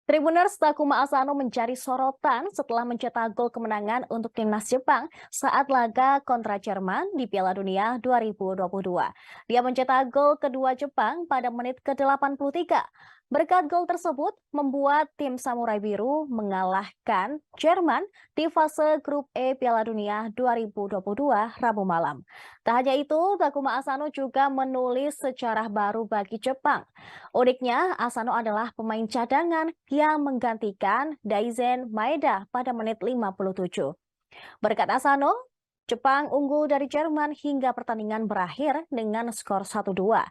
Tribuners Takuma Asano menjadi sorotan setelah mencetak gol kemenangan untuk timnas Jepang saat laga kontra Jerman di Piala Dunia 2022. Dia mencetak gol kedua Jepang pada menit ke-83. Berkat gol tersebut, membuat tim Samurai Biru mengalahkan Jerman di fase grup E Piala Dunia 2022 Rabu malam. Tak hanya itu, Takuma Asano juga menulis sejarah baru bagi Jepang. Uniknya, Asano adalah pemain cadangan yang menggantikan Daizen Maeda pada menit 57. Berkat Asano, Jepang unggul dari Jerman hingga pertandingan berakhir dengan skor 1-2.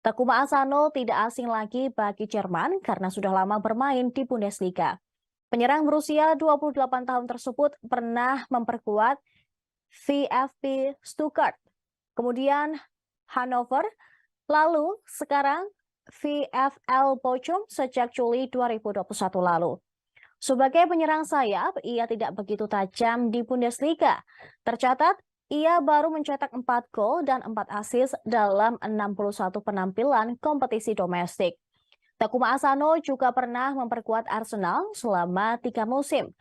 Takuma Asano tidak asing lagi bagi Jerman karena sudah lama bermain di Bundesliga. Penyerang berusia 28 tahun tersebut pernah memperkuat VfB Stuttgart, kemudian Hannover, lalu sekarang VfL Bochum sejak Juli 2021 lalu. Sebagai penyerang sayap, ia tidak begitu tajam di Bundesliga. Tercatat, ia baru mencetak 4 gol dan 4 assist dalam 61 penampilan kompetisi domestik. Takuma Asano juga pernah memperkuat Arsenal selama 3 musim.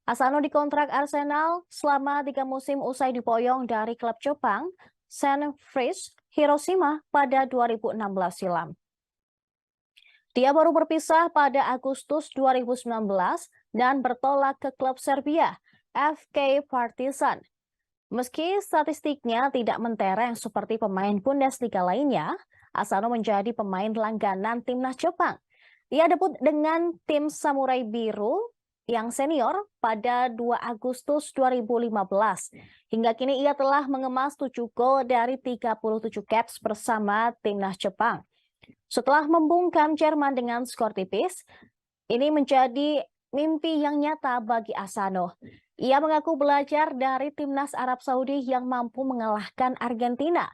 Asano dikontrak Arsenal selama 3 musim usai diboyong dari klub Jepang, Sanfrecce Hiroshima pada 2016 silam. Dia baru berpisah pada Agustus 2019 dan bertolak ke klub Serbia, FK Partizan. Meski statistiknya tidak mentereng seperti pemain Bundesliga lainnya, Asano menjadi pemain langganan timnas Jepang. Ia debut dengan tim Samurai Biru yang senior pada 2 Agustus 2015. Hingga kini ia telah mengemas 7 gol dari 37 caps bersama timnas Jepang. Setelah membungkam Jerman dengan skor tipis, ini menjadi mimpi yang nyata bagi Asano. Ia mengaku belajar dari timnas Arab Saudi yang mampu mengalahkan Argentina.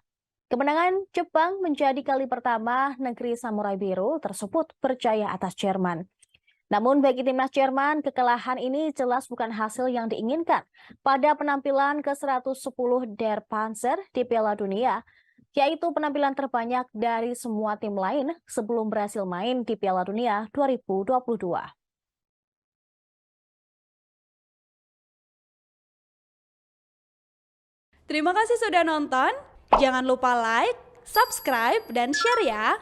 Kemenangan Jepang menjadi kali pertama negeri Samurai Biru tersebut berjaya atas Jerman. Namun bagi timnas Jerman, kekalahan ini jelas bukan hasil yang diinginkan. Pada penampilan ke-110 Der Panzer di Piala Dunia, yaitu penampilan terbanyak dari semua tim lain sebelum berhasil main di Piala Dunia 2022. Terima kasih sudah nonton. Jangan lupa like, subscribe, dan share ya.